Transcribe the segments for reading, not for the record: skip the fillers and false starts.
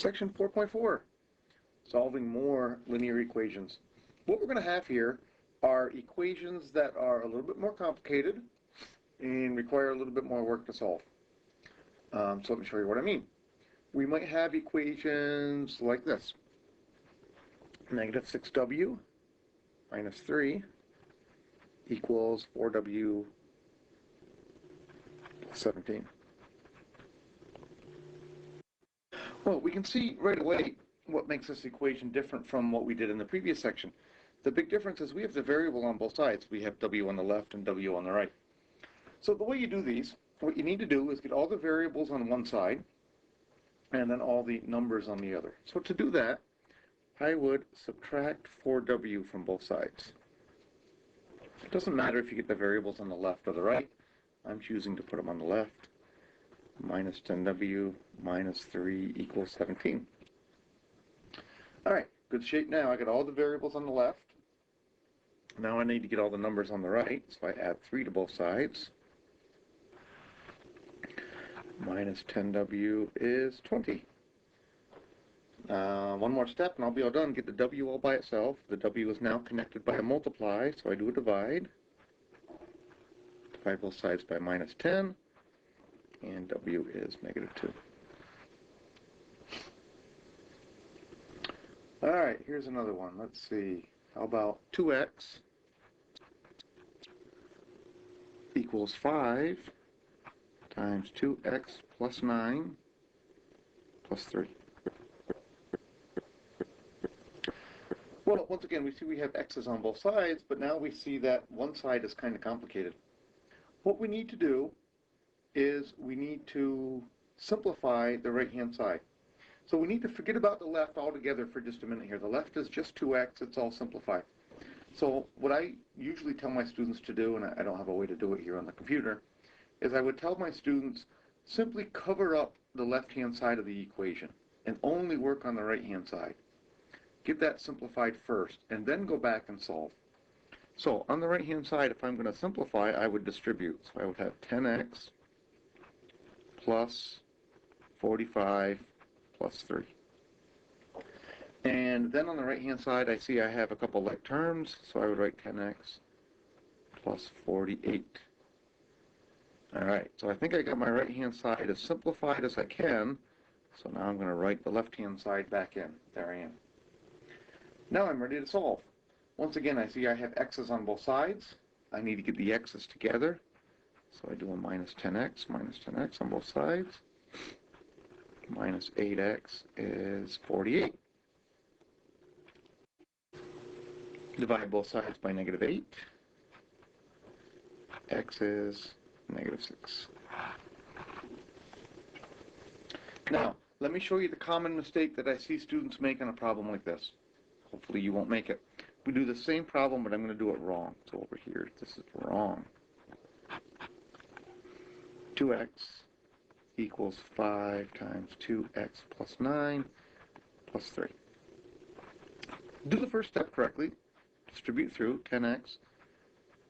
Section 4.4, solving more linear equations. What we're going to have here are equations that are a little bit more complicated and require a little bit more work to solve. So let me show you what I mean. We might have equations like this. Negative 6w minus 3 equals 4w plus 17. Well, we can see right away what makes this equation different from what we did in the previous section. The big difference is we have the variable on both sides. We have w on the left and w on the right. So the way you do these, what you need to do is get all the variables on one side and then all the numbers on the other. So to do that, I would subtract 4w from both sides. It doesn't matter if you get the variables on the left or the right. I'm choosing to put them on the left. Minus 10w minus 3 equals 17. All right, good shape now. I got all the variables on the left. Now I need to get all the numbers on the right, so I add 3 to both sides. Minus 10w is 20. One more step and I'll be all done. Get the w all by itself. The w is now connected by a multiply, so I do a divide. Divide both sides by minus 10, and w is negative 2. All right, here's another one. Let's see. How about 2x equals 5 times 2x plus 9 plus 3. Well, once again, we see we have x's on both sides, but now we see that one side is kind of complicated. What we need to do is we need to simplify the right-hand side. So we need to forget about the left altogether for just a minute here. The left is just 2x, it's all simplified. So what I usually tell my students to do, and I don't have a way to do it here on the computer, is I would tell my students, simply cover up the left-hand side of the equation and only work on the right-hand side. Get that simplified first, and then go back and solve. So on the right-hand side, if I'm going to simplify, I would distribute. So I would have 10x plus 45 plus 3. And then on the right-hand side, I see I have a couple like terms, so I would write 10x plus 48. All right, so I think I got my right-hand side as simplified as I can, so now I'm going to write the left-hand side back in. There I am. Now I'm ready to solve. Once again, I see I have x's on both sides. I need to get the x's together, so I do a minus 10x on both sides. Minus 8x is 48. Divide both sides by negative 8. X is negative 6. Now, let me show you the common mistake that I see students make on a problem like this. Hopefully you won't make it. We do the same problem, but I'm going to do it wrong. So over here, this is wrong. 2x equals 5 times 2x plus 9 plus 3. Do the first step correctly. Distribute through 10x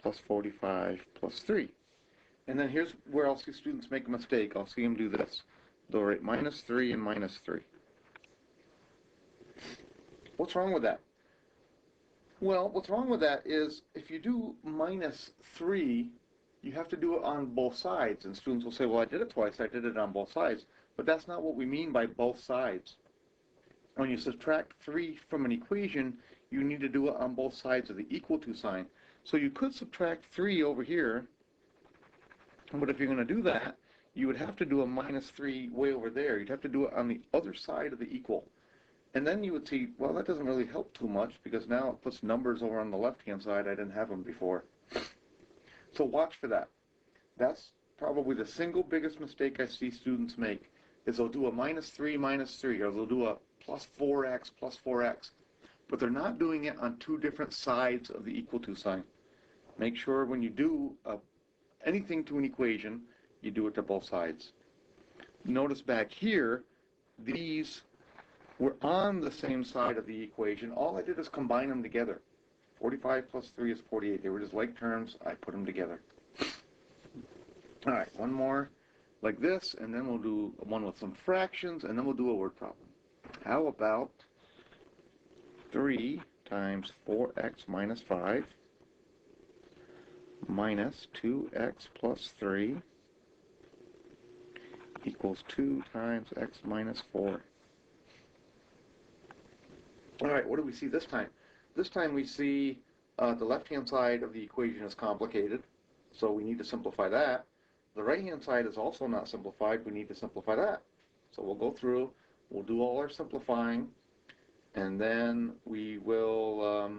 plus 45 plus 3. And then here's where I'll see students make a mistake. I'll see them do this. They'll write minus 3 and minus 3. What's wrong with that? Well, what's wrong with that is if you do minus 3, you have to do it on both sides. And students will say, well, I did it twice. I did it on both sides. But that's not what we mean by both sides. When you subtract 3 from an equation, you need to do it on both sides of the equal to sign. So you could subtract 3 over here, but if you're going to do that, you would have to do a minus 3 way over there. You'd have to do it on the other side of the equal. And then you would see, well, that doesn't really help too much because now it puts numbers over on the left-hand side. I didn't have them before. So watch for that. That's probably the single biggest mistake I see students make is they'll do a minus 3, or they'll do a plus 4x, but they're not doing it on two different sides of the equal to sign. Make sure when you do anything to an equation, you do it to both sides. Notice back here, these were on the same side of the equation. All I did is combine them together. 45 plus 3 is 48. They were just like terms. I put them together. All right, one more like this, and then we'll do one with some fractions, and then we'll do a word problem. How about 3 times 4x minus 5 minus 2x plus 3 equals 2 times x minus 4. All right, what do we see this time? This time we see the left-hand side of the equation is complicated, so we need to simplify that. The right-hand side is also not simplified. We need to simplify that. So we'll go through, we'll do all our simplifying, and then we will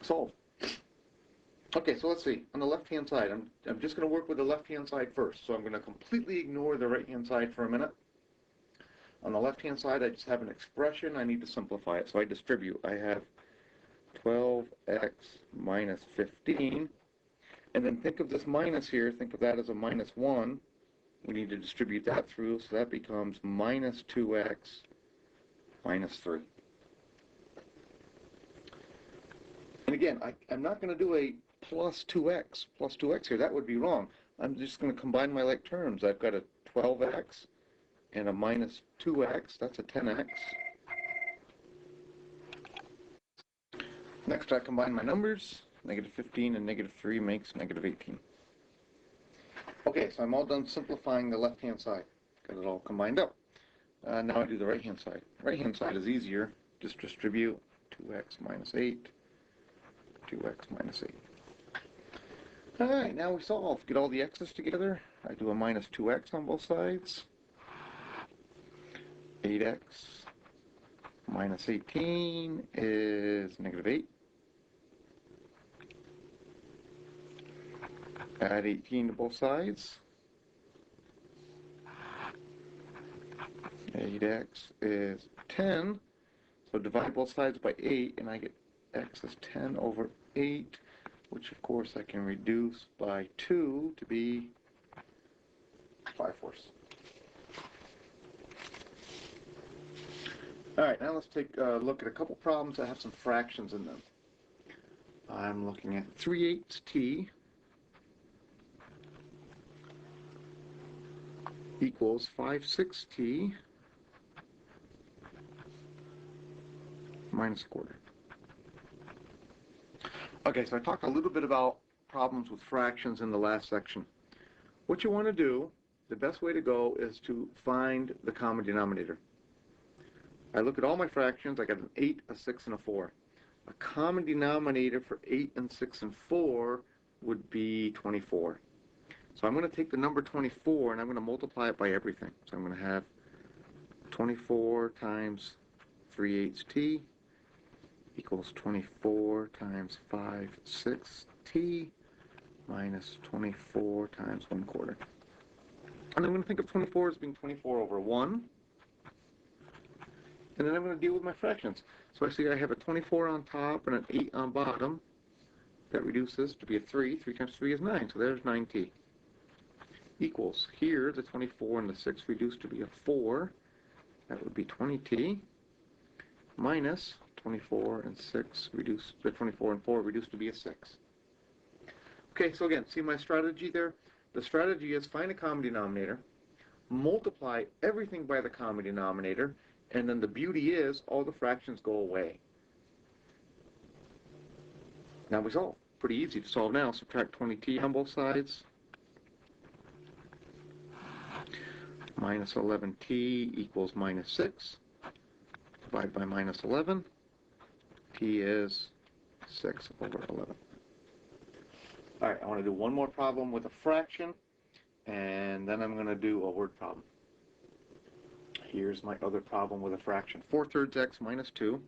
solve. Okay, so let's see. On the left-hand side, I'm just going to work with the left-hand side first. So I'm going to completely ignore the right-hand side for a minute. On the left-hand side, I just have an expression. I need to simplify it. So I distribute. I have 12x minus 15. And then think of this minus here. Think of that as a minus 1. We need to distribute that through. So that becomes minus 2x minus 3. And again, I'm not going to do a plus 2x here. That would be wrong. I'm just going to combine my like terms. I've got a 12x and a minus 2x. That's a 10x. Next, I combine my numbers. Negative 15 and negative 3 makes negative 18. Okay, so I'm all done simplifying the left-hand side. Got it all combined up. Now I do the right-hand side. Right-hand side is easier. Just distribute 2x minus 8, 2x minus 8. All right, now we solve. Get all the x's together. I do a minus 2x on both sides. 8x minus 18 is negative 8. Add 18 to both sides. 8x is 10. So divide both sides by 8, and I get x is 10 over 8, which of course I can reduce by 2 to be 5/4. All right, now let's take a look at a couple problems that have some fractions in them. I'm looking at 3/8 t equals 5/6 t minus a quarter. Okay, so I talked a little bit about problems with fractions in the last section. What you want to do, the best way to go is to find the common denominator. I look at all my fractions. I got an 8, a 6, and a 4. A common denominator for 8 and 6 and 4 would be 24. So I'm going to take the number 24 and I'm going to multiply it by everything. So I'm going to have 24 times 3/8 t equals 24 times 5/6 t minus 24 times 1/4. And I'm going to think of 24 as being 24 over 1. And then I'm going to deal with my fractions. So I see I have a 24 on top and an 8 on bottom. That reduces to be a 3. 3 times 3 is 9. So there's 9t. Equals, here the 24 and the 6 reduce to be a 4. That would be 20t. Minus 24 and 6 reduce, the 24 and 4 reduced to be a 6. Okay, so again, see my strategy there? The strategy is find a common denominator, multiply everything by the common denominator, and then the beauty is all the fractions go away. Now we solve. Pretty easy to solve now. Subtract 20t on both sides. Minus 11t equals minus 6. Divide by minus 11. T is 6 over 11. All right, I want to do one more problem with a fraction, and then I'm going to do a word problem. Here's my other problem with a fraction. 4/3 x minus 2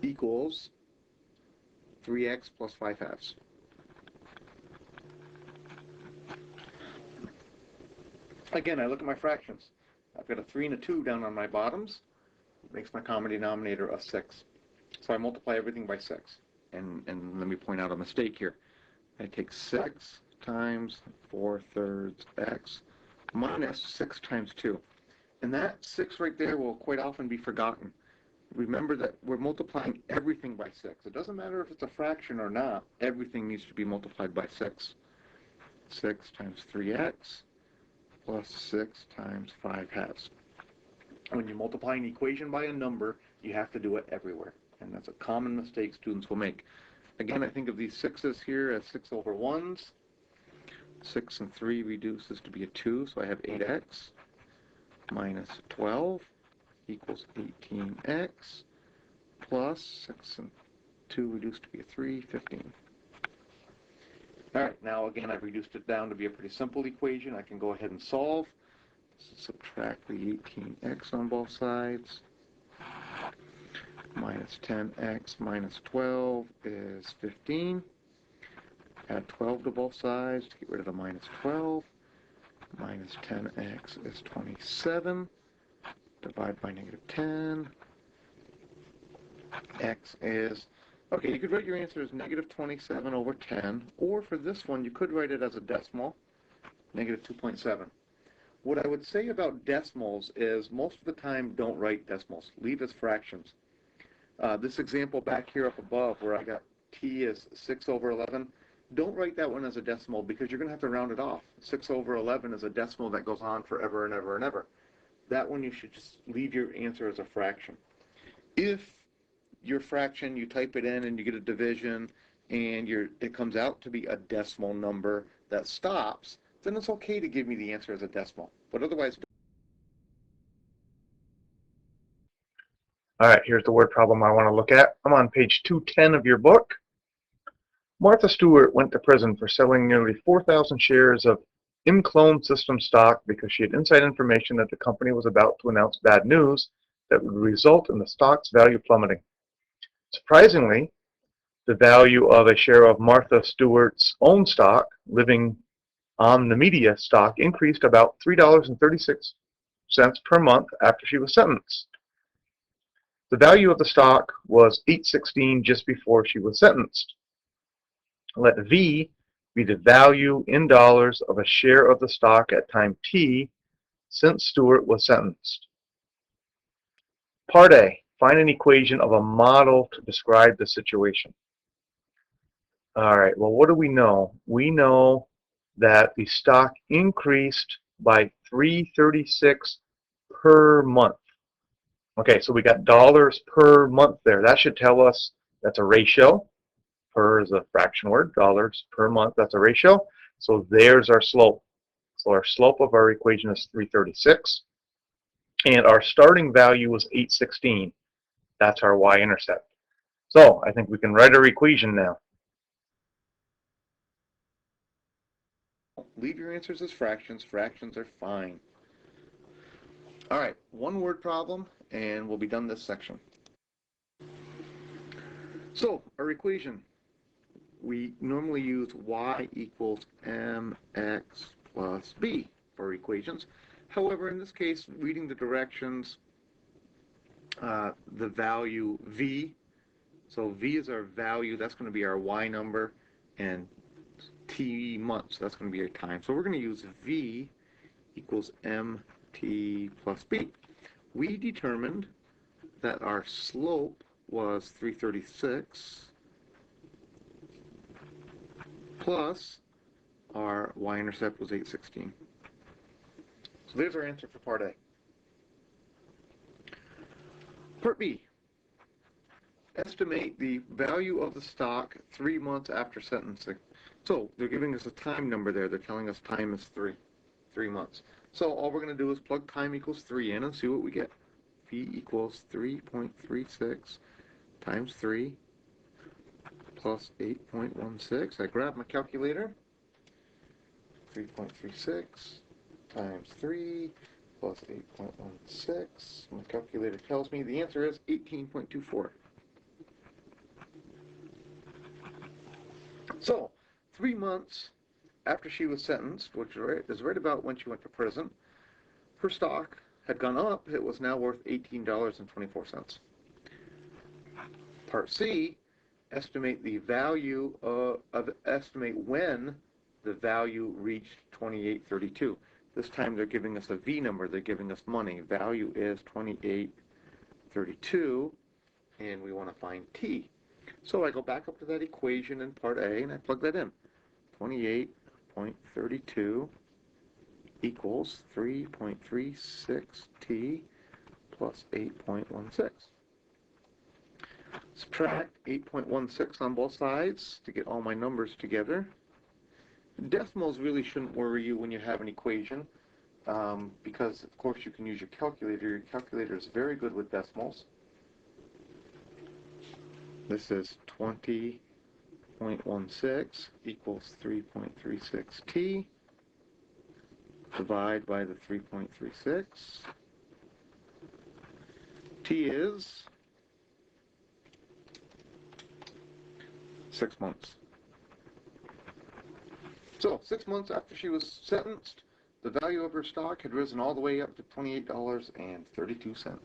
equals 3x plus 5/2. Again, I look at my fractions. I've got a 3 and a 2 down on my bottoms. It makes my common denominator a 6. So I multiply everything by 6. And let me point out a mistake here. I take 6 times 4/3 x minus 6 times 2. And that 6 right there will quite often be forgotten. Remember that we're multiplying everything by 6. It doesn't matter if it's a fraction or not. Everything needs to be multiplied by 6. 6 times 3x plus 6 times 5 halves. When you multiply an equation by a number, you have to do it everywhere. And that's a common mistake students will make. Again, I think of these 6's here as 6 over 1's. 6 and 3 reduces to be a 2, so I have 8x minus 12 equals 18x plus 6 and 2 reduced to be a 3, 15. All right, now again, I've reduced it down to be a pretty simple equation. I can go ahead and solve. Subtract the 18x on both sides. Minus 10x minus 12 is 15. Add 12 to both sides to get rid of the minus 12. Minus 10x is 27. Divide by negative 10. X is, okay, you could write your answer as negative 27 over 10. Or for this one, you could write it as a decimal, negative 2.7. What I would say about decimals is most of the time don't write decimals. Leave as fractions. This example back here up above where I got t as 6 over 11, don't write that one as a decimal because you're going to have to round it off. 6 over 11 is a decimal that goes on forever and ever and ever. That one you should just leave your answer as a fraction. If your fraction, you type it in and you get a division and it comes out to be a decimal number that stops, then it's okay to give me the answer as a decimal. But otherwise, All right, here's the word problem I want to look at. I'm on page 210 of your book. Martha Stewart went to prison for selling nearly 4,000 shares of Imclone System stock because she had inside information that the company was about to announce bad news that would result in the stock's value plummeting. Surprisingly, the value of a share of Martha Stewart's own stock, Living on the Media stock, increased about $3.36 per month after she was sentenced. The value of the stock was $8.16 just before she was sentenced. Let V be the value in dollars of a share of the stock at time T since Stewart was sentenced. Part A, find an equation of a model to describe the situation. All right, well, what do we know? We know that the stock increased by $3.36 per month. Okay, so we got dollars per month there. That should tell us that's a ratio. Per is a fraction word. Dollars per month, that's a ratio. So there's our slope. So our slope of our equation is 336. And our starting value was 816. That's our y-intercept. So I think we can write our equation now. leave your answers as fractions. Fractions are fine. All right, one word problem, and we'll be done this section. So, our equation. We normally use y equals mx plus b for equations. However, in this case, reading the directions, the value v, so v is our value, that's going to be our y number, and t months, that's going to be our time. So we're going to use v equals mt plus b. We determined that our slope was 336 plus our y-intercept was 816. So there's our answer for part A. Part B. Estimate the value of the stock 3 months after sentencing. So they're giving us a time number there. They're telling us time is 3 months. So all we're going to do is plug time equals 3 in and see what we get. V equals 3.36 times 3 plus 8.16. I grab my calculator. 3.36 times 3 plus 8.16. My calculator tells me the answer is 18.24. So, 3 months after she was sentenced, which is right about when she went to prison, her stock had gone up. It was now worth $18.24. Part C, estimate the value estimate when the value reached 28.32. This time they're giving us a V number. They're giving us money. Value is 28.32, and we want to find T. So I go back up to that equation in part A, and I plug that in. 28.32 equals 3.36t plus 8.16. Subtract 8.16 on both sides to get all my numbers together. Decimals really shouldn't worry you when you have an equation because, of course, you can use your calculator. Your calculator is very good with decimals. This is 20.16 equals 3.36t. Divide by the 3.36. T is 6 months. So 6 months after she was sentenced, the value of her stock had risen all the way up to $28.32.